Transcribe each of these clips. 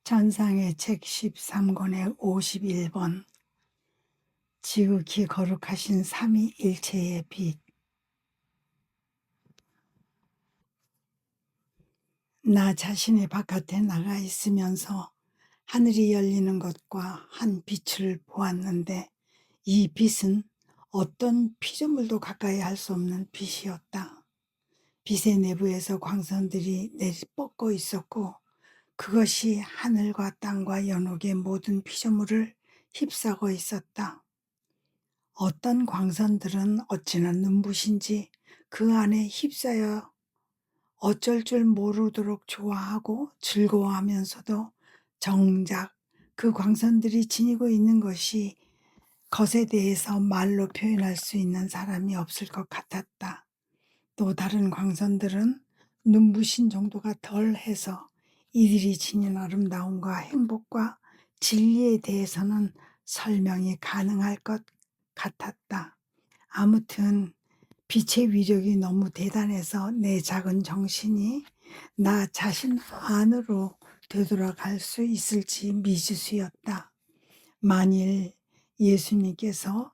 전상의 책 13권의 51번 지극히 거룩하신 삼위일체의 빛. 나 자신의 바깥에 나가 있으면서 하늘이 열리는 것과 한 빛을 보았는데 이 빛은 어떤 피조물도 가까이 할 수 없는 빛이었다. 빛의 내부에서 광선들이 내리뻗고 있었고 그것이 하늘과 땅과 연옥의 모든 피조물을 휩싸고 있었다. 어떤 광선들은 어찌나 눈부신지 그 안에 휩싸여 어쩔 줄 모르도록 좋아하고 즐거워하면서도 정작 그 광선들이 지니고 있는 것에 대해서 말로 표현할 수 있는 사람이 없을 것 같았다. 또 다른 광선들은 눈부신 정도가 덜해서 이들이 지닌 아름다움과 행복과 진리에 대해서는 설명이 가능할 것 같았다. 아무튼 빛의 위력이 너무 대단해서 내 작은 정신이 나 자신 안으로 되돌아갈 수 있을지 미지수였다. 만일 예수님께서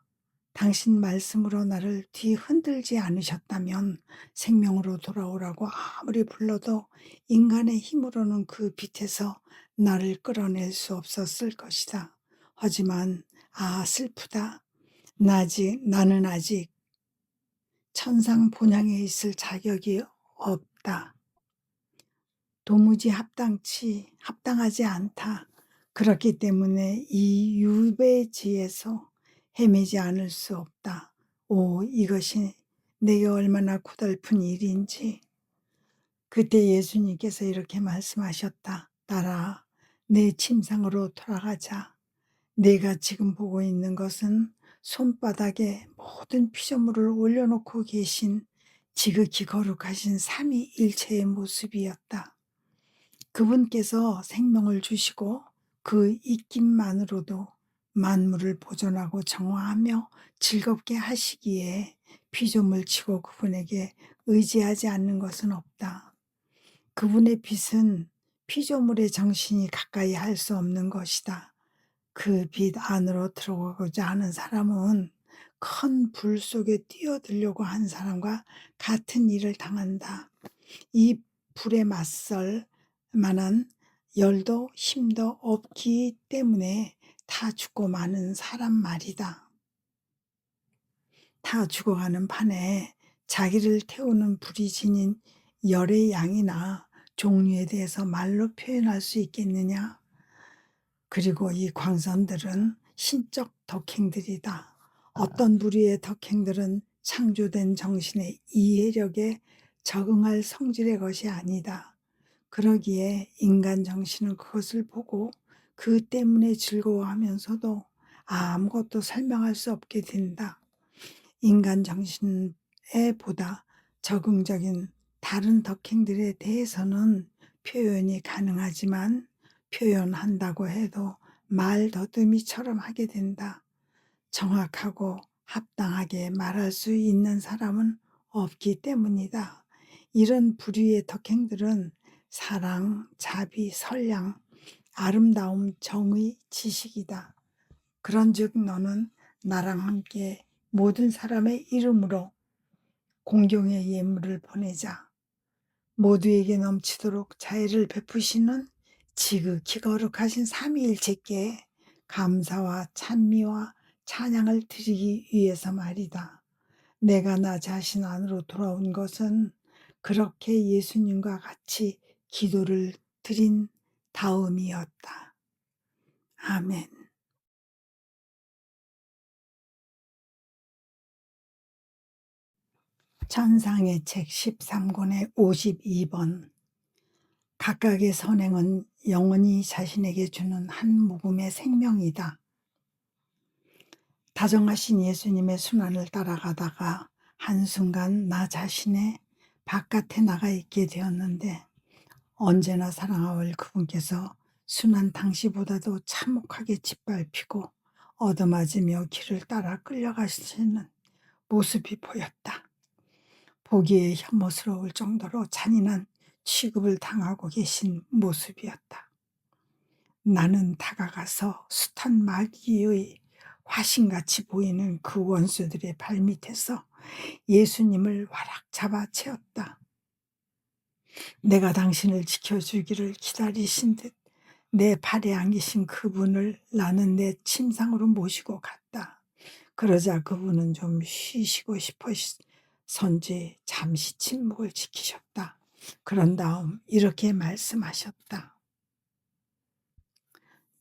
당신 말씀으로 나를 뒤흔들지 않으셨다면 생명으로 돌아오라고 아무리 불러도 인간의 힘으로는 그 빛에서 나를 끌어낼 수 없었을 것이다. 하지만 슬프다. 나는 아직 천상 본향에 있을 자격이 없다. 도무지 합당하지 않다. 그렇기 때문에 이 유배지에서 헤매지 않을 수 없다. 이것이 내게 얼마나 고달픈 일인지. 그때 예수님께서 이렇게 말씀하셨다. 딸아, 내 침상으로 돌아가자. 내가 지금 보고 있는 것은 손바닥에 모든 피조물을 올려놓고 계신 지극히 거룩하신 삼위일체의 모습이었다. 그분께서 생명을 주시고 그 입김만으로도 만물을 보존하고 정화하며 즐겁게 하시기에 피조물 치고 그분에게 의지하지 않는 것은 없다. 그분의 빛은 피조물의 정신이 가까이 할 수 없는 것이다. 그 빛 안으로 들어가고자 하는 사람은 큰 불 속에 뛰어들려고 한 사람과 같은 일을 당한다. 이 불에 맞설 만한 열도 힘도 없기 때문에 다 죽고 마는 사람 말이다. 다 죽어가는 판에 자기를 태우는 불이 지닌 열의 양이나 종류에 대해서 말로 표현할 수 있겠느냐? 그리고 이 광선들은 신적 덕행들이다. 어떤 부류의 덕행들은 창조된 정신의 이해력에 적응할 성질의 것이 아니다. 그러기에 인간 정신은 그것을 보고 그 때문에 즐거워하면서도 아무것도 설명할 수 없게 된다. 인간 정신에 보다 적응적인 다른 덕행들에 대해서는 표현이 가능하지만 표현한다고 해도 말 더듬이처럼 하게 된다. 정확하고 합당하게 말할 수 있는 사람은 없기 때문이다. 이런 부류의 덕행들은 사랑, 자비, 선량, 아름다움, 정의, 지식이다. 그런즉 너는 나랑 함께 모든 사람의 이름으로 공경의 예물을 보내자. 모두에게 넘치도록 자애를 베푸시는 지극히 거룩하신 삼위일체께 감사와 찬미와 찬양을 드리기 위해서 말이다. 내가 나 자신 안으로 돌아온 것은 그렇게 예수님과 같이 기도를 드린 다음이었다. 아멘. 전상의 책 13권의 52번 각각의 선행은 영원히 자신에게 주는 한 모금의 생명이다. 다정하신 예수님의 순환을 따라가다가 한순간 나 자신의 바깥에 나가 있게 되었는데 언제나 사랑하올 그분께서 순환 당시보다도 참혹하게 짓밟히고 얻어맞으며 길을 따라 끌려가시는 모습이 보였다. 보기에 혐오스러울 정도로 잔인한 취급을 당하고 계신 모습이었다. 나는 다가가서 숱한 마귀의 화신같이 보이는 그 원수들의 발밑에서 예수님을 와락 잡아 채웠다. 내가 당신을 지켜주기를 기다리신 듯 내 발에 안기신 그분을 나는 내 침상으로 모시고 갔다. 그러자 그분은 좀 쉬시고 싶으선지 잠시 침묵을 지키셨다. 그런 다음 이렇게 말씀하셨다.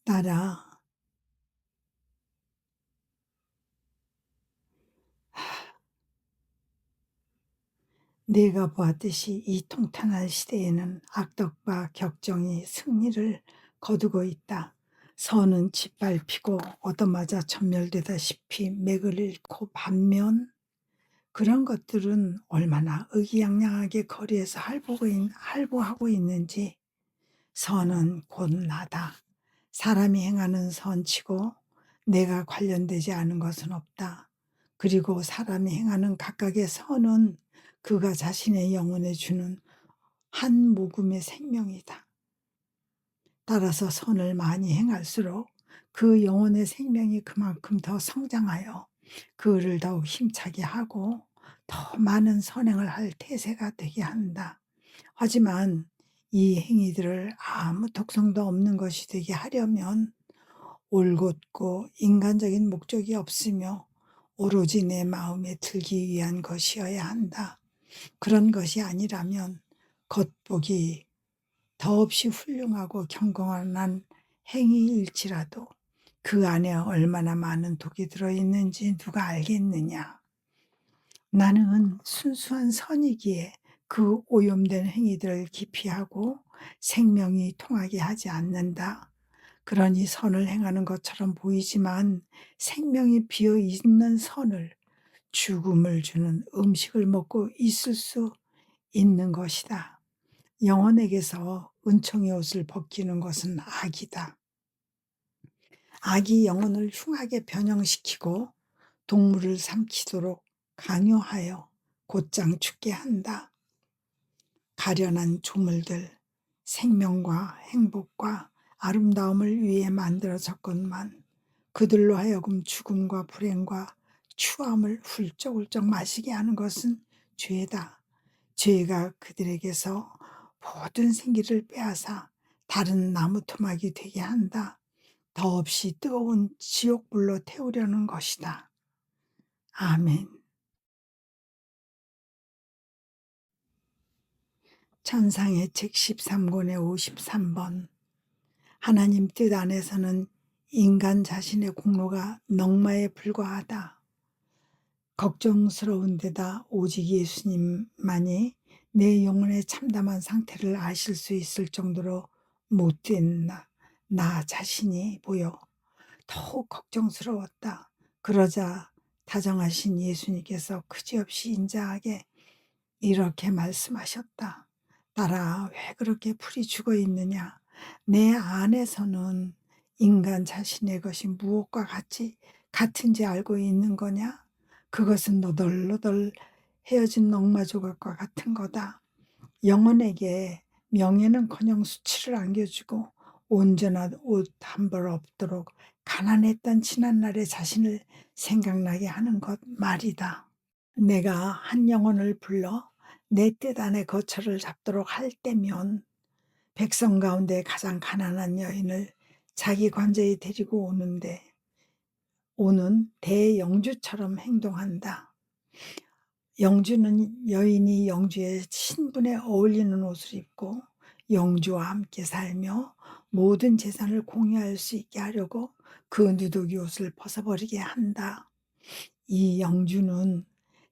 딸아, 네가 보았듯이 이 통탄한 시대에는 악덕과 격정이 승리를 거두고 있다. 선은 짓밟히고 얻어맞아 천멸되다시피 맥을 잃고 반면 그런 것들은 얼마나 의기양양하게 거리에서 할보하고 있는지. 선은 곧 나다. 사람이 행하는 선치고 내가 관련되지 않은 것은 없다. 그리고 사람이 행하는 각각의 선은 그가 자신의 영혼에 주는 한 모금의 생명이다. 따라서 선을 많이 행할수록 그 영혼의 생명이 그만큼 더 성장하여 그를 더욱 힘차게 하고 더 많은 선행을 할 태세가 되게 한다. 하지만 이 행위들을 아무 독성도 없는 것이 되게 하려면 올곧고 인간적인 목적이 없으며 오로지 내 마음에 들기 위한 것이어야 한다. 그런 것이 아니라면 겉보기 더없이 훌륭하고 경건한 행위일지라도 그 안에 얼마나 많은 독이 들어있는지 누가 알겠느냐. 나는 순수한 선이기에 그 오염된 행위들을 기피하고 생명이 통하게 하지 않는다. 그러니 선을 행하는 것처럼 보이지만 생명이 비어 있는 선을 죽음을 주는 음식을 먹고 있을 수 있는 것이다. 영혼에게서 은총의 옷을 벗기는 것은 악이다. 악이 영혼을 흉하게 변형시키고 동물을 삼키도록 강요하여 곧장 죽게 한다. 가련한 조물들, 생명과 행복과 아름다움을 위해 만들어졌건만 그들로 하여금 죽음과 불행과 추함을 훌쩍훌쩍 마시게 하는 것은 죄다. 죄가 그들에게서 모든 생기를 빼앗아 다른 나무 토막이 되게 한다. 더없이 뜨거운 지옥불로 태우려는 것이다. 아멘. 천상의 책 13권의 53번. 하나님 뜻 안에서는 인간 자신의 공로가 넉마에 불과하다. 걱정스러운 데다 오직 예수님만이 내 영혼의 참담한 상태를 아실 수 있을 정도로 못된 나 자신이 보여 더욱 걱정스러웠다. 그러자 다정하신 예수님께서 그지없이 인자하게 이렇게 말씀하셨다. 딸아, 왜 그렇게 풀이 죽어 있느냐? 내 안에서는 인간 자신의 것이 무엇과 같은지 알고 있는 거냐? 그것은 너덜너덜 헤어진 넝마 조각과 같은 거다. 영혼에게 명예는커녕 수치를 안겨주고 온전한 옷 한 벌 없도록 가난했던 지난날의 자신을 생각나게 하는 것 말이다. 내가 한 영혼을 불러 내 뜻 안에 거처를 잡도록 할 때면 백성 가운데 가장 가난한 여인을 자기 관저에 데리고 오는 대영주처럼 행동한다. 영주는 여인이 영주의 신분에 어울리는 옷을 입고 영주와 함께 살며 모든 재산을 공유할 수 있게 하려고 그 누더기 옷을 벗어버리게 한다. 이 영주는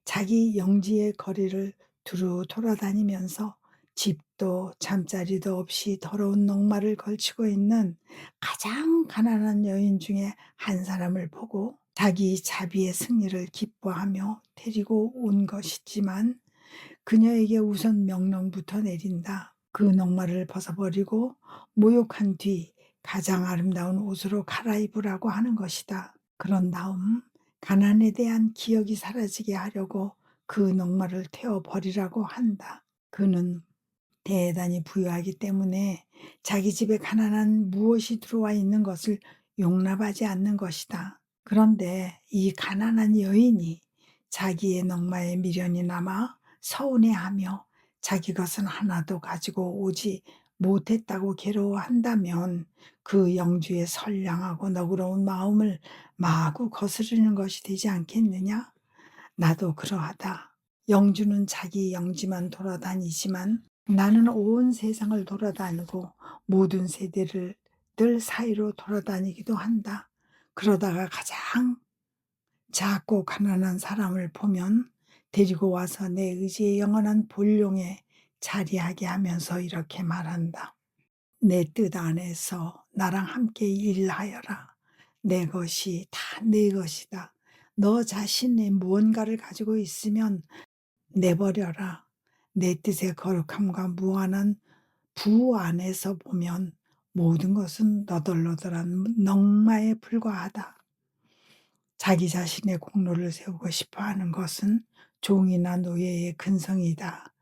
자기 영지의 거리를 두루 돌아다니면서 집도 잠자리도 없이 더러운 넝마를 걸치고 있는 가장 가난한 여인 중에 한 사람을 보고 자기 자비의 승리를 기뻐하며 데리고 온 것이지만 그녀에게 우선 명령부터 내린다. 그 넝마를 벗어버리고 모욕한 뒤 가장 아름다운 옷으로 갈아입으라고 하는 것이다. 그런 다음 가난에 대한 기억이 사라지게 하려고 그 넝마를 태워버리라고 한다. 그는 대단히 부유하기 때문에 자기 집에 가난한 무엇이 들어와 있는 것을 용납하지 않는 것이다. 그런데 이 가난한 여인이 자기의 넉마에 미련이 남아 서운해하며 자기 것은 하나도 가지고 오지 못했다고 괴로워한다면 그 영주의 선량하고 너그러운 마음을 마구 거스르는 것이 되지 않겠느냐? 나도 그러하다. 영주는 자기 영지만 돌아다니지만 나는 온 세상을 돌아다니고 모든 세대를 늘 사이로 돌아다니기도 한다. 그러다가 가장 작고 가난한 사람을 보면 데리고 와서 내 의지의 영원한 본룡에 자리하게 하면서 이렇게 말한다. 내 뜻 안에서 나랑 함께 일하여라. 내 것이 다 내 것이다. 너 자신의 무언가를 가지고 있으면 내버려라. 내 뜻의 거룩함과 무한한 부 안에서 보면 모든 것은 너덜너덜한 넝마에 불과하다. 자기 자신의 공로를 세우고 싶어 하는 것은 종이나 노예의 근성이다.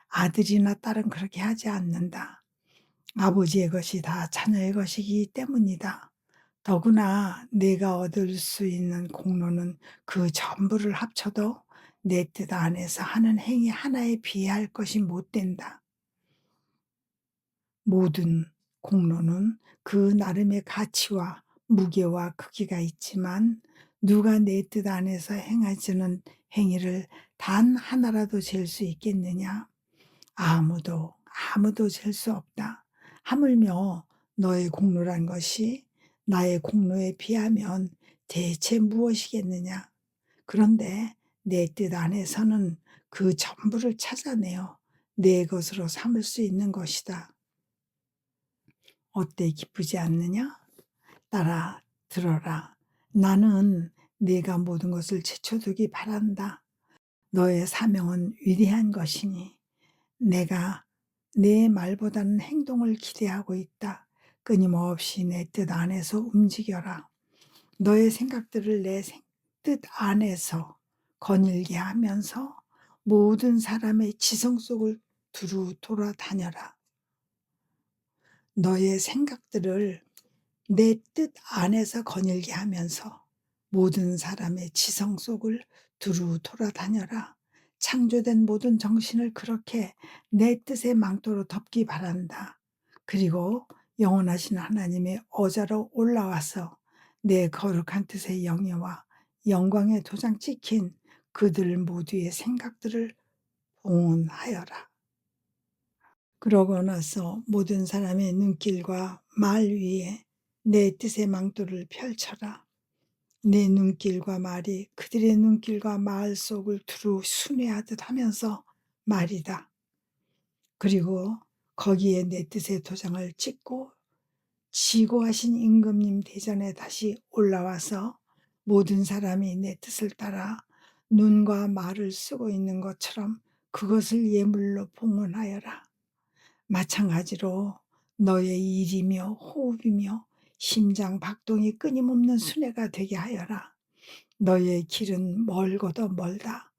아들이나 딸은 그렇게 하지 않는다. 아버지의 것이 다 자녀의 것이기 때문이다. 더구나 내가 얻을 수 있는 공로는 그 전부를 합쳐도 내 뜻 안에서 하는 행위 하나에 비할 것이 못 된다. 모든 공로는 그 나름의 가치와 무게와 크기가 있지만 누가 내 뜻 안에서 행하지는 행위를 단 하나라도 잴 수 있겠느냐? 아무도 잴 수 없다. 하물며 너의 공로란 것이 나의 공로에 비하면 대체 무엇이겠느냐? 그런데 내 뜻 안에서는 그 전부를 찾아내어 내 것으로 삼을 수 있는 것이다. 어때 기쁘지 않느냐? 따라 들어라. 나는 네가 모든 것을 제쳐두기 바란다. 너의 사명은 위대한 것이니 내가 내 말보다는 행동을 기대하고 있다. 끊임없이 내 뜻 안에서 움직여라. 너의 생각들을 내 뜻 안에서 거닐게 하면서 모든 사람의 지성 속을 두루 돌아다녀라. 너의 생각들을 내 뜻 안에서 거닐게 하면서 모든 사람의 지성 속을 두루 돌아다녀라. 창조된 모든 정신을 그렇게 내 뜻의 망토로 덮기 바란다. 그리고 영원하신 하나님의 어자로 올라와서 내 거룩한 뜻의 영예와 영광의 도장 찍힌 그들 모두의 생각들을 봉헌하여라. 그러고 나서 모든 사람의 눈길과 말 위에 내 뜻의 망토를 펼쳐라. 내 눈길과 말이 그들의 눈길과 말 속을 두루 순회하듯 하면서 말이다. 그리고 거기에 내 뜻의 도장을 찍고 지고하신 임금님 대전에 다시 올라와서 모든 사람이 내 뜻을 따라 눈과 말을 쓰고 있는 것처럼 그것을 예물로 봉헌하여라. 마찬가지로 너의 일이며 호흡이며 심장 박동이 끊임없는 순회가 되게 하여라. 너의 길은 멀고도 멀다.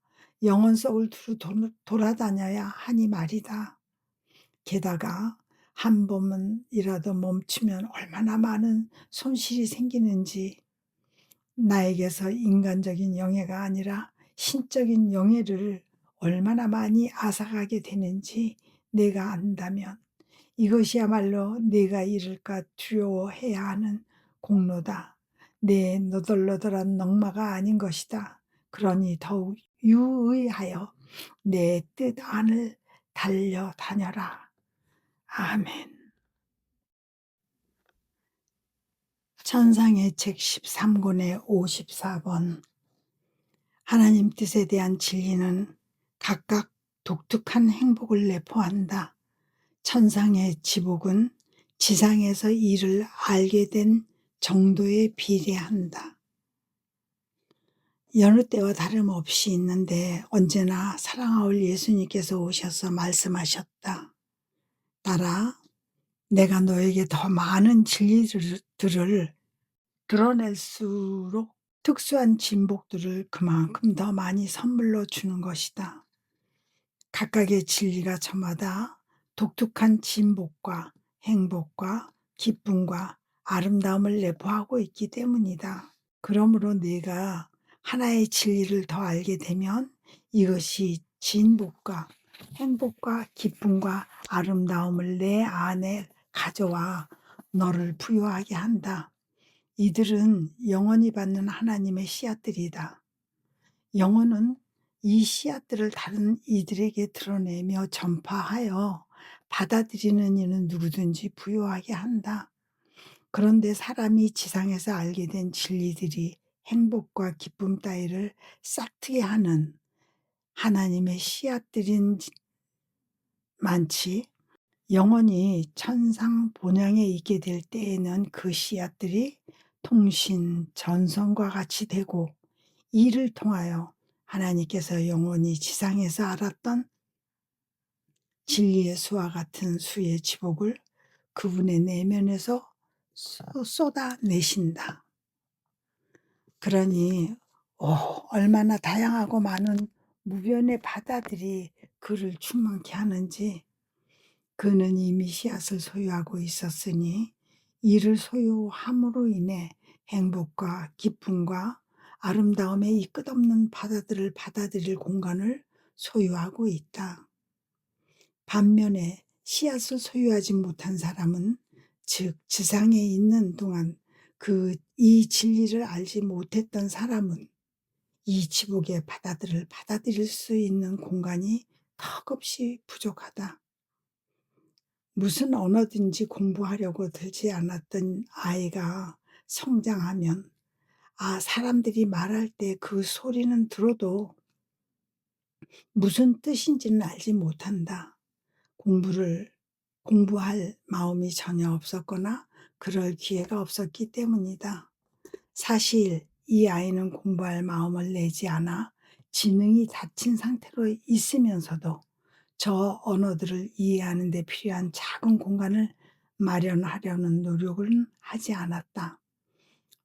영혼 속을 두루 돌아다녀야 하니 말이다. 게다가 한 번이라도 멈추면 얼마나 많은 손실이 생기는지 나에게서 인간적인 영예가 아니라 신적인 영예를 얼마나 많이 앗아가게 되는지 내가 안다면 이것이야말로 내가 이룰까 두려워해야 하는 공로다. 내 너덜너덜한 넉마가 아닌 것이다. 그러니 더욱 유의하여 내 뜻 안을 달려다녀라. 아멘. 천상의 책 13권의 54번. 하나님 뜻에 대한 진리는 각각 독특한 행복을 내포한다. 천상의 지복은 지상에서 이를 알게 된 정도에 비례한다. 여느 때와 다름없이 있는데 언제나 사랑하올 예수님께서 오셔서 말씀하셨다. 따라 내가 너에게 더 많은 진리들을 드러낼수록 특수한 진복들을 그만큼 더 많이 선물로 주는 것이다. 각각의 진리가 저마다 독특한 진복과 행복과 기쁨과 아름다움을 내포하고 있기 때문이다. 그러므로 내가 하나의 진리를 더 알게 되면 이것이 진복과 행복과 기쁨과 아름다움을 내 안에 가져와 너를 부유하게 한다. 이들은 영원히 받는 하나님의 씨앗들이다. 영혼은 이 씨앗들을 다른 이들에게 드러내며 전파하여 받아들이는 이는 누구든지 부유하게 한다. 그런데 사람이 지상에서 알게 된 진리들이 행복과 기쁨 따위를 싹트게 하는 하나님의 씨앗들인 많지. 영원히 천상 본향에 있게 될 때에는 그 씨앗들이 통신, 전선과 같이 되고 이를 통하여 하나님께서 영원히 지상에서 알았던 진리의 수와 같은 수의 지복을 그분의 내면에서 쏟아내신다. 그러니 얼마나 다양하고 많은 무변의 바다들이 그를 충만케 하는지. 그는 이미 씨앗을 소유하고 있었으니 이를 소유함으로 인해 행복과 기쁨과 아름다움의 이 끝없는 바다들을 받아들일 공간을 소유하고 있다. 반면에 씨앗을 소유하지 못한 사람은, 즉 지상에 있는 동안 이 진리를 알지 못했던 사람은 이 지복의 바다들을 받아들일 수 있는 공간이 턱없이 부족하다. 무슨 언어든지 공부하려고 들지 않았던 아이가 성장하면 사람들이 말할 때 그 소리는 들어도 무슨 뜻인지는 알지 못한다. 공부할 마음이 전혀 없었거나 그럴 기회가 없었기 때문이다. 사실 이 아이는 공부할 마음을 내지 않아 지능이 닫힌 상태로 있으면서도 저 언어들을 이해하는 데 필요한 작은 공간을 마련하려는 노력은 하지 않았다.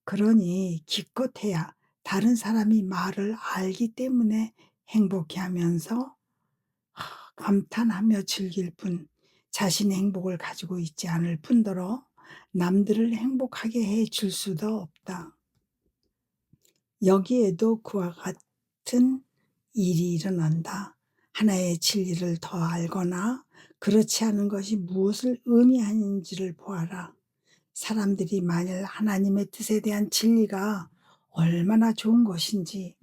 그러니 기껏해야 다른 사람이 말을 알기 때문에 행복해하면서 감탄하며 즐길 뿐 자신의 행복을 가지고 있지 않을 뿐더러 남들을 행복하게 해 줄 수도 없다. 여기에도 그와 같은 일이 일어난다. 하나의 진리를 더 알거나 그렇지 않은 것이 무엇을 의미하는지를 보아라. 사람들이 만일 하나님의 뜻에 대한 진리가 얼마나 좋은 것인지,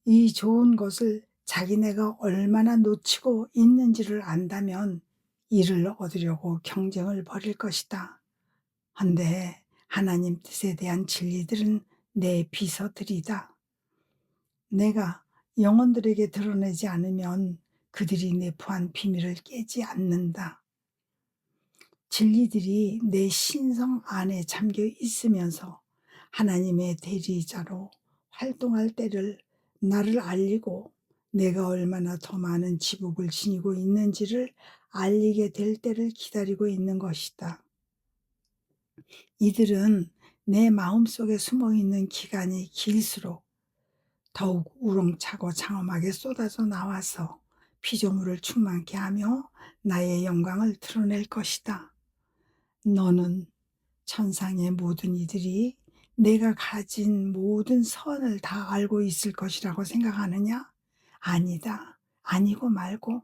이 좋은 것을 자기네가 얼마나 놓치고 있는지를 안다면 이를 얻으려고 경쟁을 벌일 것이다. 헌데 하나님 뜻에 대한 진리들은 내 비서들이다. 내가 영혼들에게 드러내지 않으면 그들이 내포한 비밀을 깨지 않는다. 진리들이 내 신성 안에 잠겨 있으면서 하나님의 대리자로 활동할 때를 나를 알리고 내가 얼마나 더 많은 지복을 지니고 있는지를 알리게 될 때를 기다리고 있는 것이다. 이들은 내 마음속에 숨어 있는 기간이 길수록 더욱 우렁차고 장엄하게 쏟아져 나와서 피조물을 충만케 하며 나의 영광을 드러낼 것이다. 너는 천상의 모든 이들이 내가 가진 모든 선을 다 알고 있을 것이라고 생각하느냐? 아니다. 아니고 말고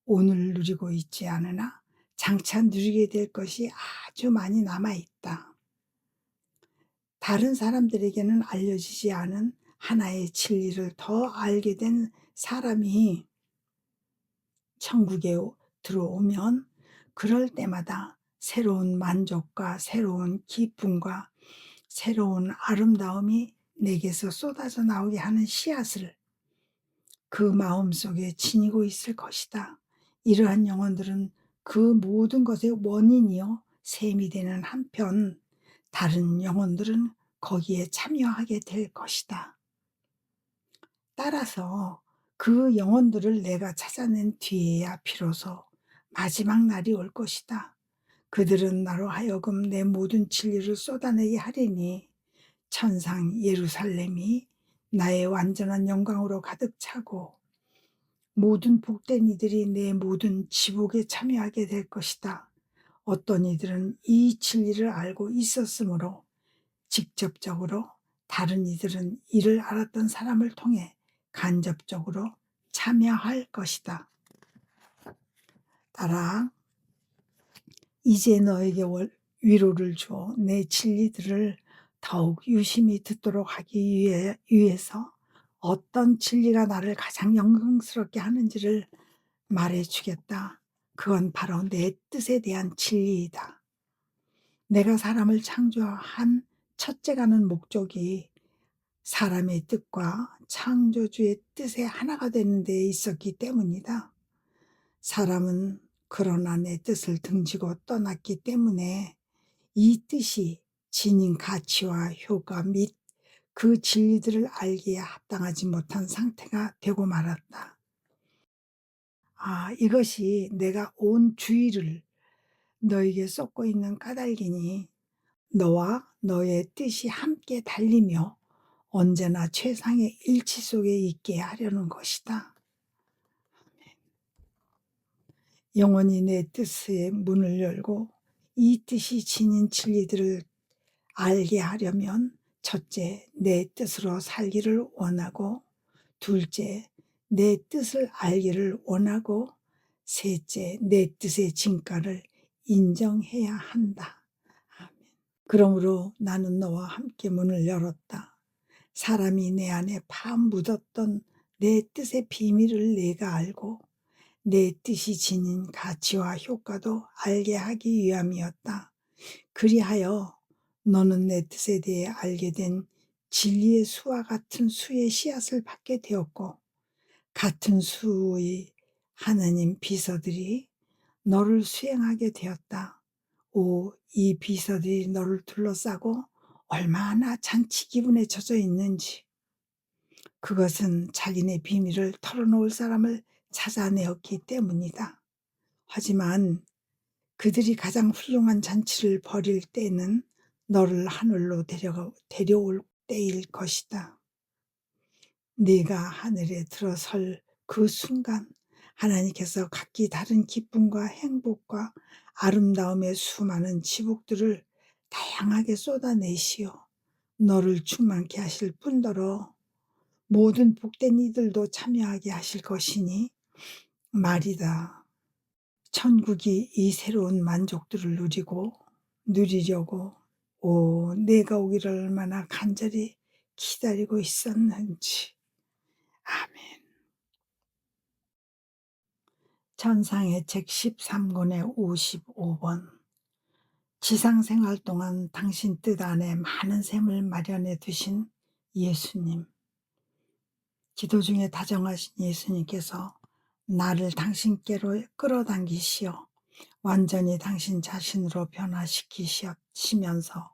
오늘 누리고 있지 않으나 장차 누리게 될 것이 아주 많이 남아 있다. 다른 사람들에게는 알려지지 않은 하나의 진리를 더 알게 된 사람이 천국에 들어오면 그럴 때마다 새로운 만족과 새로운 기쁨과 새로운 아름다움이 내게서 쏟아져 나오게 하는 씨앗을 그 마음속에 지니고 있을 것이다. 이러한 영혼들은 그 모든 것의 원인이요 셈이 되는 한편 다른 영혼들은 거기에 참여하게 될 것이다. 따라서 그 영혼들을 내가 찾아낸 뒤에야 비로소 마지막 날이 올 것이다. 그들은 나로 하여금 내 모든 진리를 쏟아내게 하리니 천상 예루살렘이 나의 완전한 영광으로 가득 차고 모든 복된 이들이 내 모든 지복에 참여하게 될 것이다. 어떤 이들은 이 진리를 알고 있었으므로 직접적으로, 다른 이들은 이를 알았던 사람을 통해 간접적으로 참여할 것이다. 따라 이제 너에게 위로를 주어 내 진리들을 더욱 유심히 듣도록 하기 위해서 어떤 진리가 나를 가장 영광스럽게 하는지를 말해주겠다. 그건 바로 내 뜻에 대한 진리이다. 내가 사람을 창조한 첫째가는 목적이 사람의 뜻과 창조주의 뜻의 하나가 되는 데 있었기 때문이다. 사람은 그러나 내 뜻을 등지고 떠났기 때문에 이 뜻이 지닌 가치와 효과 및 그 진리들을 알기에 합당하지 못한 상태가 되고 말았다. 이것이 내가 온 주의를 너에게 쏟고 있는 까닭이니 너와 너의 뜻이 함께 달리며 언제나 최상의 일치 속에 있게 하려는 것이다. 영원히 내 뜻의 문을 열고 이 뜻이 지닌 진리들을 알게 하려면 첫째, 내 뜻으로 살기를 원하고, 둘째, 내 뜻을 알기를 원하고, 셋째, 내 뜻의 진가를 인정해야 한다. 아멘. 그러므로 나는 너와 함께 문을 열었다. 사람이 내 안에 파묻었던 내 뜻의 비밀을 내가 알고 내 뜻이 지닌 가치와 효과도 알게 하기 위함이었다. 그리하여 너는 내 뜻에 대해 알게 된 진리의 수와 같은 수의 씨앗을 받게 되었고, 같은 수의 하나님 비서들이 너를 수행하게 되었다. 이 비서들이 너를 둘러싸고 얼마나 잔치 기분에 젖어 있는지. 그것은 자기네 비밀을 털어놓을 사람을 찾아내었기 때문이다. 하지만 그들이 가장 훌륭한 잔치를 벌일 때는 너를 하늘로 데려올 때일 것이다. 네가 하늘에 들어설 그 순간 하나님께서 각기 다른 기쁨과 행복과 아름다움의 수많은 지복들을 다양하게 쏟아내시어 너를 충만케 하실 뿐더러 모든 복된 이들도 참여하게 하실 것이니 말이다. 천국이 이 새로운 만족들을 누리려고 내가 오기를 얼마나 간절히 기다리고 있었는지. 아멘. 천상의 책 13권의 55번. 지상생활 동안 당신 뜻 안에 많은 샘을 마련해 두신 예수님. 기도 중에 다정하신 예수님께서 나를 당신께로 끌어당기시어 완전히 당신 자신으로 변화시키시면서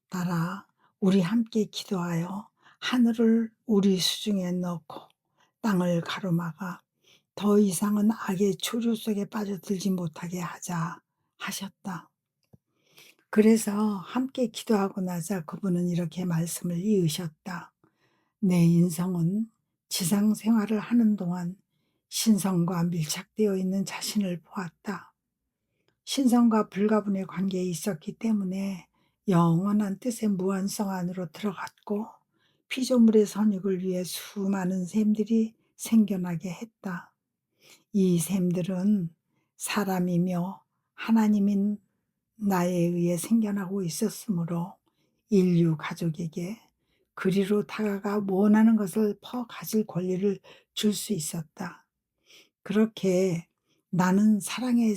따라 우리 함께 기도하여 하늘을 우리 수중에 넣고 땅을 가로막아 더 이상은 악의 조류 속에 빠져들지 못하게 하자 하셨다. 그래서 함께 기도하고 나자 그분은 이렇게 말씀을 이으셨다. 내 인성은 지상 생활을 하는 동안 신성과 밀착되어 있는 자신을 보았다. 신성과 불가분의 관계에 있었기 때문에 영원한 뜻의 무한성 안으로 들어갔고 피조물의 선익을 위해 수많은 샘들이 생겨나게 했다. 이 샘들은 사람이며 하나님인 나에 의해 생겨나고 있었으므로 인류 가족에게 그리로 다가가 원하는 것을 퍼가질 권리를 줄 수 있었다. 그렇게 나는 사랑의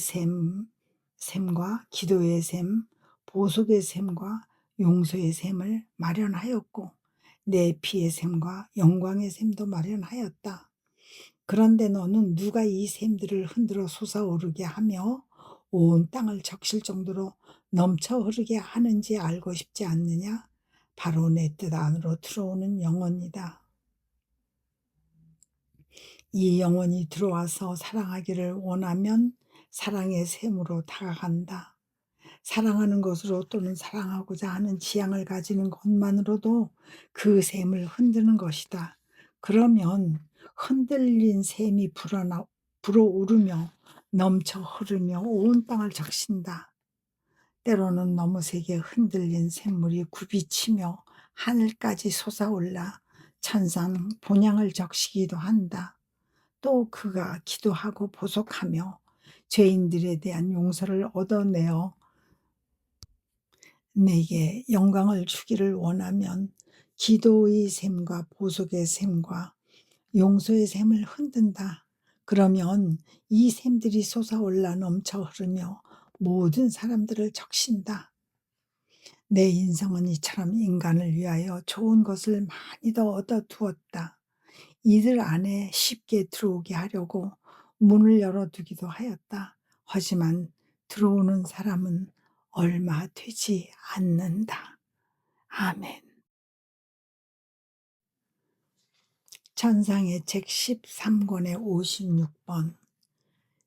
샘과 기도의 샘, 보속의 샘과 용서의 샘을 마련하였고 내 피의 샘과 영광의 샘도 마련하였다. 그런데 너는 누가 이 샘들을 흔들어 솟아오르게 하며 온 땅을 적실 정도로 넘쳐 흐르게 하는지 알고 싶지 않느냐? 바로 내 뜻 안으로 들어오는 영혼이다. 이 영혼이 들어와서 사랑하기를 원하면 사랑의 샘으로 다가간다. 사랑하는 것으로 또는 사랑하고자 하는 지향을 가지는 것만으로도 그 샘을 흔드는 것이다. 그러면 흔들린 샘이 불어오르며 넘쳐 흐르며 온 땅을 적신다. 때로는 너무 세게 흔들린 샘물이 굽이치며 하늘까지 솟아올라 천상 본향을 적시기도 한다. 또 그가 기도하고 보속하며 죄인들에 대한 용서를 얻어내어 내게 영광을 주기를 원하면 기도의 샘과 보속의 샘과 용서의 샘을 흔든다. 그러면 이 샘들이 솟아올라 넘쳐 흐르며 모든 사람들을 적신다. 내 인성은 이처럼 인간을 위하여 좋은 것을 많이 더 얻어두었다. 이들 안에 쉽게 들어오게 하려고 문을 열어두기도 하였다. 하지만 들어오는 사람은 얼마 되지 않는다. 아멘. 천상의 책 13권의 56번.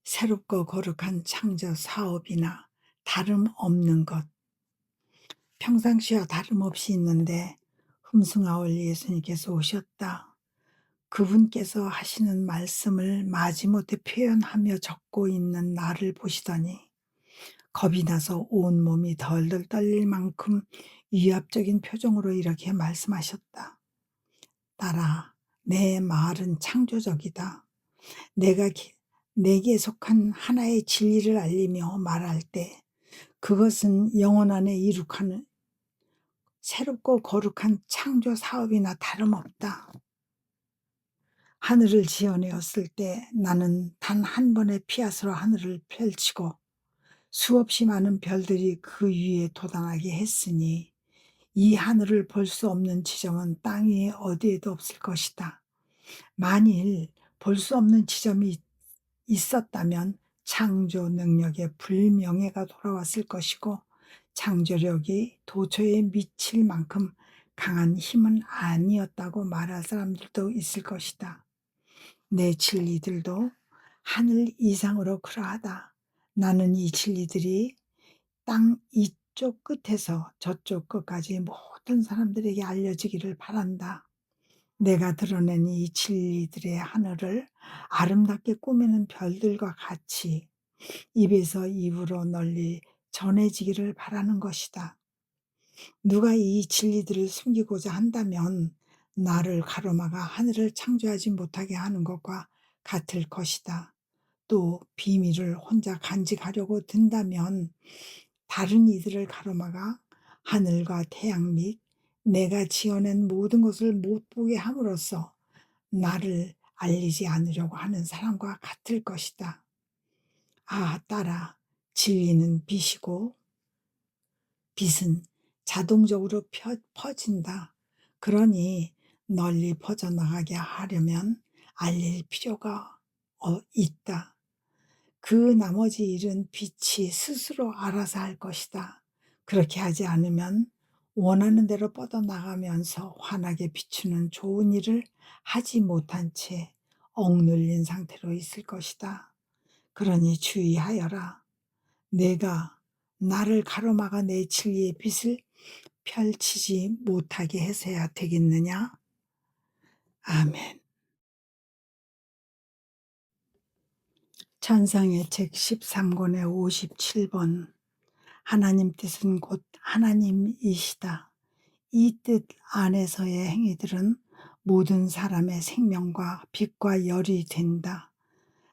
새롭고 거룩한 창조 사업이나 다름없는 것. 평상시와 다름없이 있는데 흠숭아올 예수님께서 오셨다. 그분께서 하시는 말씀을 마지못해 표현하며 적고 있는 나를 보시더니 겁이 나서 온몸이 덜덜 떨릴 만큼 위압적인 표정으로 이렇게 말씀하셨다. 딸아, 내 말은 창조적이다. 내게 속한 하나의 진리를 알리며 말할 때 그것은 영혼 안에 이룩하는 새롭고 거룩한 창조 사업이나 다름없다. 하늘을 지어내었을 때 나는 단 한 번의 피앗으로 하늘을 펼치고 수없이 많은 별들이 그 위에 돋아나게 했으니 이 하늘을 볼 수 없는 지점은 땅 위에 어디에도 없을 것이다. 만일 볼 수 없는 지점이 있었다면 창조 능력의 불명예가 돌아왔을 것이고 창조력이 도처에 미칠 만큼 강한 힘은 아니었다고 말할 사람들도 있을 것이다. 내 진리들도 하늘 이상으로 그러하다. 나는 이 진리들이 땅 이쪽 끝에서 저쪽 끝까지 모든 사람들에게 알려지기를 바란다. 내가 드러낸 이 진리들의 하늘을 아름답게 꾸미는 별들과 같이 입에서 입으로 널리 전해지기를 바라는 것이다. 누가 이 진리들을 숨기고자 한다면 나를 가로막아 하늘을 창조하지 못하게 하는 것과 같을 것이다. 또 비밀을 혼자 간직하려고 든다면 다른 이들을 가로막아 하늘과 태양 및 내가 지어낸 모든 것을 못 보게 함으로써 나를 알리지 않으려고 하는 사람과 같을 것이다. 아, 딸아, 진리는 빛이고 빛은 자동적으로 퍼진다. 그러니 널리 퍼져나가게 하려면 알릴 필요가 있다. 그 나머지 일은 빛이 스스로 알아서 할 것이다. 그렇게 하지 않으면 원하는 대로 뻗어나가면서 환하게 비추는 좋은 일을 하지 못한 채 억눌린 상태로 있을 것이다. 그러니 주의하여라. 내가 나를 가로막아 내 진리의 빛을 펼치지 못하게 해서야 되겠느냐? 아멘. 찬상의 책 13권의 57번. 하나님 뜻은 곧 하나님이시다. 이 뜻 안에서의 행위들은 모든 사람의 생명과 빛과 열이 된다.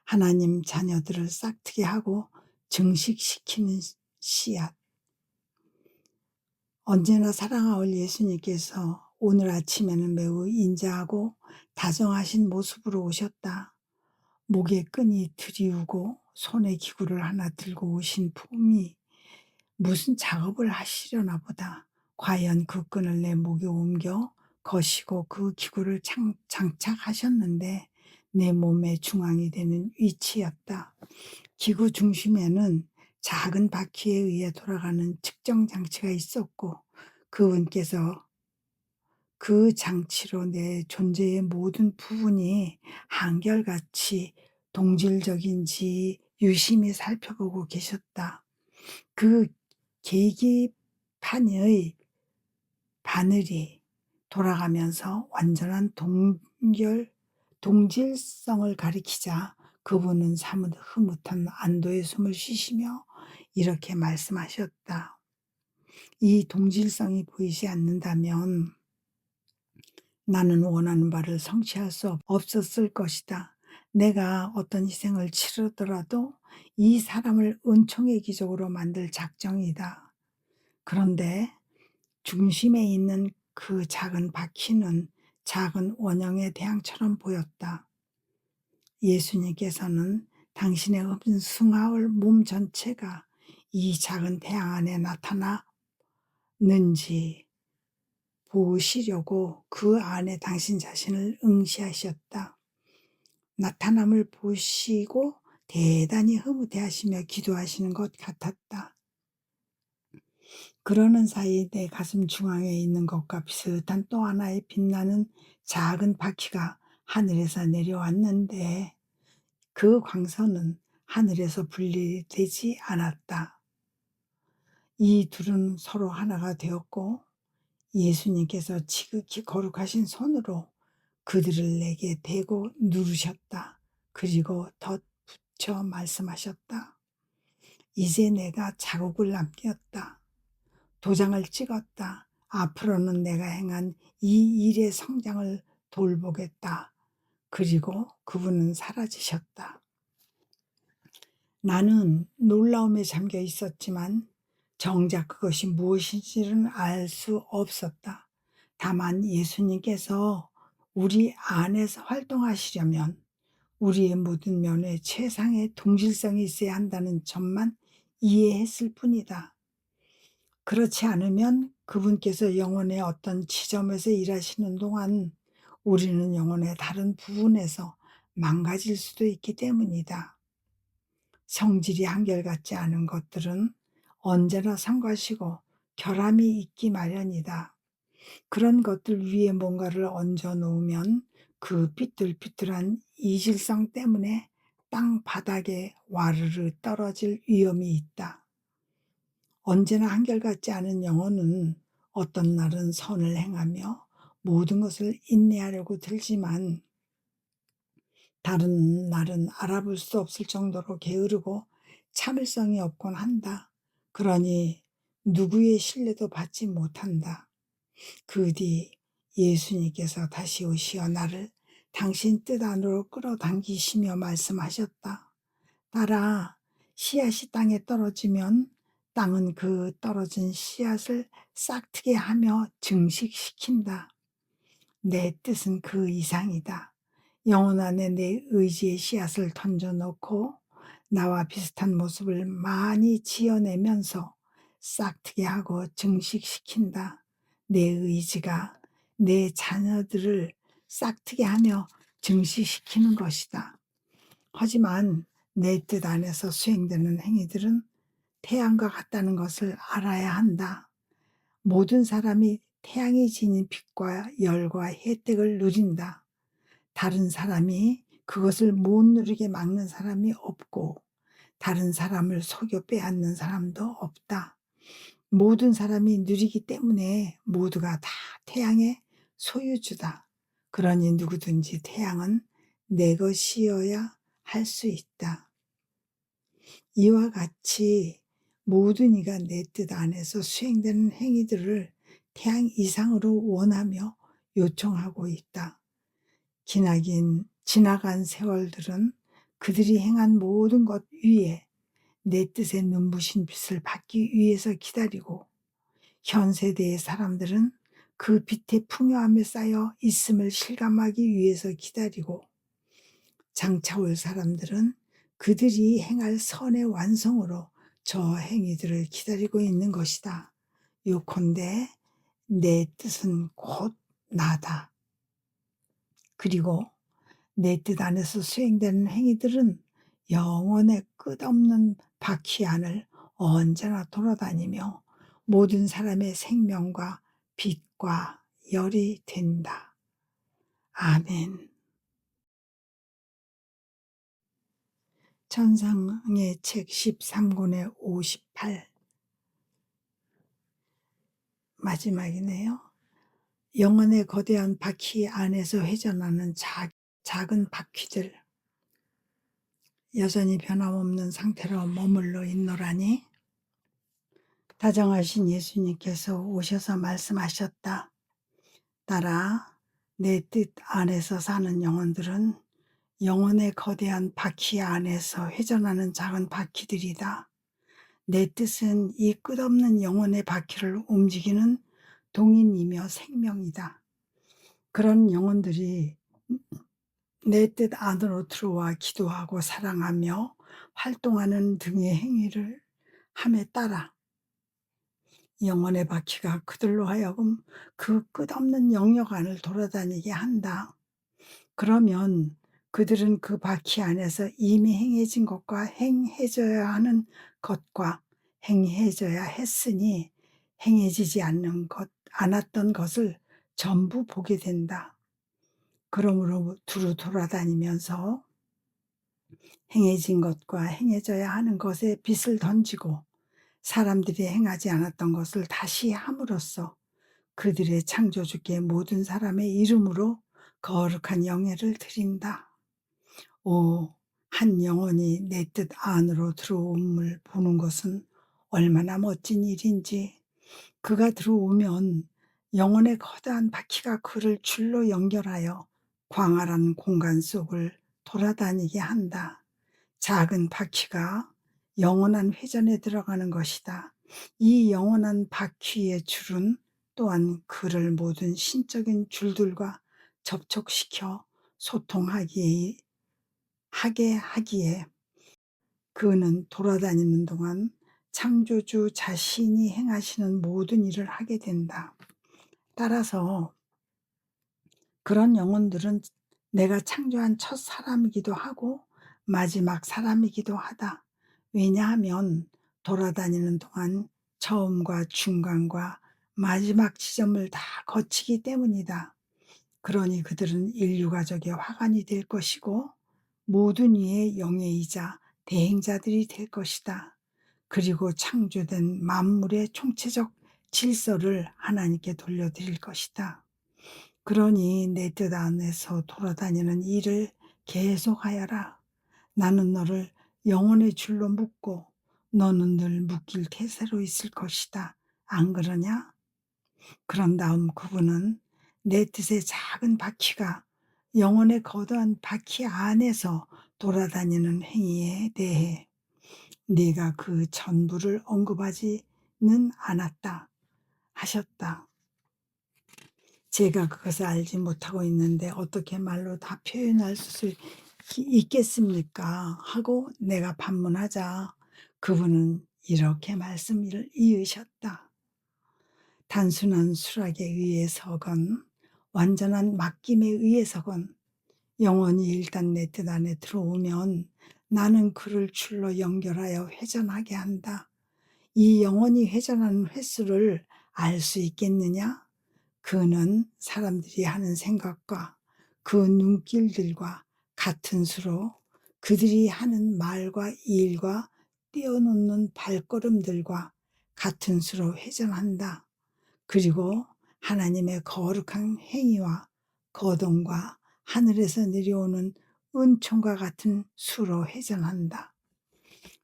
하나님 자녀들을 싹트게 하고 증식시키는 씨앗. 언제나 사랑하올 예수님께서 오늘 아침에는 매우 인자하고 다정하신 모습으로 오셨다. 목에 끈이 드리우고 손에 기구를 하나 들고 오신 분이 무슨 작업을 하시려나 보다. 과연 그 끈을 내 목에 옮겨 거시고 그 기구를 장착하셨는데 내 몸의 중앙이 되는 위치였다. 기구 중심에는 작은 바퀴에 의해 돌아가는 측정 장치가 있었고 그분께서 그 장치로 내 존재의 모든 부분이 한결같이 동질적인지 유심히 살펴보고 계셨다. 그 계기판의 바늘이 돌아가면서 완전한 동질성을 가리키자 그분은 사뭇 흐뭇한 안도의 숨을 쉬시며 이렇게 말씀하셨다. 이 동질성이 보이지 않는다면 나는 원하는 바를 성취할 수 없었을 것이다. 내가 어떤 희생을 치르더라도 이 사람을 은총의 기적으로 만들 작정이다. 그런데 중심에 있는 그 작은 바퀴는 작은 원형의 태양처럼 보였다. 예수님께서는 당신의 음승하올 몸 전체가 이 작은 태양 안에 나타나는지 보시려고 그 안에 당신 자신을 응시하셨다. 나타남을 보시고 대단히 흐뭇해하시며 기도하시는 것 같았다. 그러는 사이 내 가슴 중앙에 있는 것과 비슷한 또 하나의 빛나는 작은 바퀴가 하늘에서 내려왔는데 그 광선은 하늘에서 분리되지 않았다. 이 둘은 서로 하나가 되었고 예수님께서 지극히 거룩하신 손으로 그들을 내게 대고 누르셨다. 그리고 덧붙여 말씀하셨다. 이제 내가 자국을 남겼다. 도장을 찍었다. 앞으로는 내가 행한 이 일의 성장을 돌보겠다. 그리고 그분은 사라지셨다. 나는 놀라움에 잠겨 있었지만 정작 그것이 무엇인지는 알 수 없었다. 다만 예수님께서 우리 안에서 활동하시려면 우리의 모든 면에 최상의 동질성이 있어야 한다는 점만 이해했을 뿐이다. 그렇지 않으면 그분께서 영혼의 어떤 지점에서 일하시는 동안 우리는 영혼의 다른 부분에서 망가질 수도 있기 때문이다. 성질이 한결같지 않은 것들은 언제나 성가시고 결함이 있기 마련이다. 그런 것들 위에 뭔가를 얹어 놓으면 그 삐뚤삐뚤한 이질성 때문에 땅 바닥에 와르르 떨어질 위험이 있다. 언제나 한결같지 않은 영혼은 어떤 날은 선을 행하며 모든 것을 인내하려고 들지만 다른 날은 알아볼 수 없을 정도로 게으르고 참을성이 없곤 한다. 그러니 누구의 신뢰도 받지 못한다. 그 뒤 예수님께서 다시 오시어 나를 당신 뜻 안으로 끌어당기시며 말씀하셨다. 딸아, 씨앗이 땅에 떨어지면 땅은 그 떨어진 씨앗을 싹트게 하며 증식시킨다. 내 뜻은 그 이상이다. 영혼 안에 내 의지의 씨앗을 던져놓고 나와 비슷한 모습을 많이 지어내면서 싹트게 하고 증식시킨다. 내 의지가 내 자녀들을 싹트게 하며 증식시키는 것이다. 하지만 내 뜻 안에서 수행되는 행위들은 태양과 같다는 것을 알아야 한다. 모든 사람이 태양이 지닌 빛과 열과 혜택을 누린다. 다른 사람이 그것을 못 누리게 막는 사람이 없고 다른 사람을 속여 빼앗는 사람도 없다. 모든 사람이 누리기 때문에 모두가 다 태양의 소유주다. 그러니 누구든지 태양은 내 것이어야 할 수 있다. 이와 같이 모든 이가 내 뜻 안에서 수행되는 행위들을 태양 이상으로 원하며 요청하고 있다. 지나간 세월들은 그들이 행한 모든 것 위에 내 뜻의 눈부신 빛을 받기 위해서 기다리고 현 세대의 사람들은 그 빛의 풍요함에 쌓여 있음을 실감하기 위해서 기다리고 장차 올 사람들은 그들이 행할 선의 완성으로 저 행위들을 기다리고 있는 것이다. 요컨대 내 뜻은 곧 나다. 그리고 내 뜻 안에서 수행되는 행위들은 영원의 끝없는 바퀴 안을 언제나 돌아다니며 모든 사람의 생명과 빛과 열이 된다. 아멘. 천상의 책 13권의 58 마지막이네요. 영혼의 거대한 바퀴 안에서 회전하는 작은 바퀴들 여전히 변함없는 상태로 머물러 있노라니. 다정하신 예수님께서 오셔서 말씀하셨다. 따라 내 뜻 안에서 사는 영혼들은 영혼의 거대한 바퀴 안에서 회전하는 작은 바퀴들이다. 내 뜻은 이 끝없는 영혼의 바퀴를 움직이는 동인이며 생명이다. 그런 영혼들이 내 뜻 안으로 들어와 기도하고 사랑하며 활동하는 등의 행위를 함에 따라 영혼의 바퀴가 그들로 하여금 그 끝없는 영역 안을 돌아다니게 한다. 그러면 그들은 그 바퀴 안에서 이미 행해진 것과 행해져야 하는 것과 행해져야 했으니 행해지지 않았던 것을 전부 보게 된다. 그러므로 두루 돌아다니면서 행해진 것과 행해져야 하는 것에 빛을 던지고 사람들이 행하지 않았던 것을 다시 함으로써 그들의 창조주께 모든 사람의 이름으로 거룩한 영예를 드린다. 오, 한 영혼이 내 뜻 안으로 들어옴을 보는 것은 얼마나 멋진 일인지. 그가 들어오면 영혼의 거대한 바퀴가 그를 줄로 연결하여 광활한 공간 속을 돌아다니게 한다. 작은 바퀴가 영원한 회전에 들어가는 것이다. 이 영원한 바퀴의 줄은 또한 그를 모든 신적인 줄들과 접촉시켜 소통하게 하기에 그는 돌아다니는 동안 창조주 자신이 행하시는 모든 일을 하게 된다. 따라서 그런 영혼들은 내가 창조한 첫 사람이기도 하고 마지막 사람이기도 하다. 왜냐하면 돌아다니는 동안 처음과 중간과 마지막 지점을 다 거치기 때문이다. 그러니 그들은 인류 가족의 화관이 될 것이고 모든 이의 영예이자 대행자들이 될 것이다. 그리고 창조된 만물의 총체적 질서를 하나님께 돌려드릴 것이다. 그러니 내 뜻 안에서 돌아다니는 일을 계속하여라. 나는 너를 영혼의 줄로 묶고 너는 늘 묶일 태세로 있을 것이다. 안 그러냐? 그런 다음 그분은 내 뜻의 작은 바퀴가 영혼의 거대한 바퀴 안에서 돌아다니는 행위에 대해 네가 그 전부를 언급하지는 않았다 하셨다. 제가 그것을 알지 못하고 있는데 어떻게 말로 다 표현할 수 있겠습니까? 하고 내가 반문하자 그분은 이렇게 말씀을 이으셨다. 단순한 수락에 의해서건 완전한 맡김에 의해서건 영혼이 일단 내 뜻 안에 들어오면 나는 그를 줄로 연결하여 회전하게 한다. 이 영혼이 회전하는 횟수를 알 수 있겠느냐? 그는 사람들이 하는 생각과 그 눈길들과 같은 수로 그들이 하는 말과 일과 뛰어놓는 발걸음들과 같은 수로 회전한다. 그리고 하나님의 거룩한 행위와 거동과 하늘에서 내려오는 은총과 같은 수로 회전한다.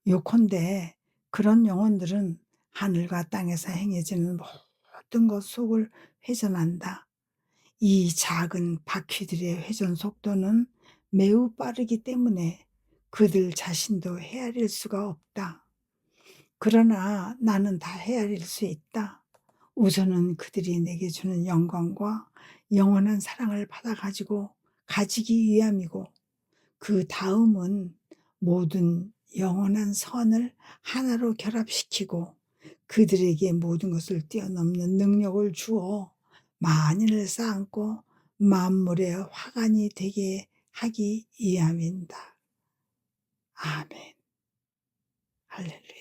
요컨대 그런 영혼들은 하늘과 땅에서 행해지는 모든 것 속을 회전한다. 이 작은 바퀴들의 회전 속도는 매우 빠르기 때문에 그들 자신도 헤아릴 수가 없다. 그러나 나는 다 헤아릴 수 있다. 우선은 그들이 내게 주는 영광과 영원한 사랑을 받아가지고 가지기 위함이고 그 다음은 모든 영원한 선을 하나로 결합시키고 그들에게 모든 것을 뛰어넘는 능력을 주어 만인을 쌓고 만물의 화관이 되게 하기 위함입니다. 아멘. 할렐루야.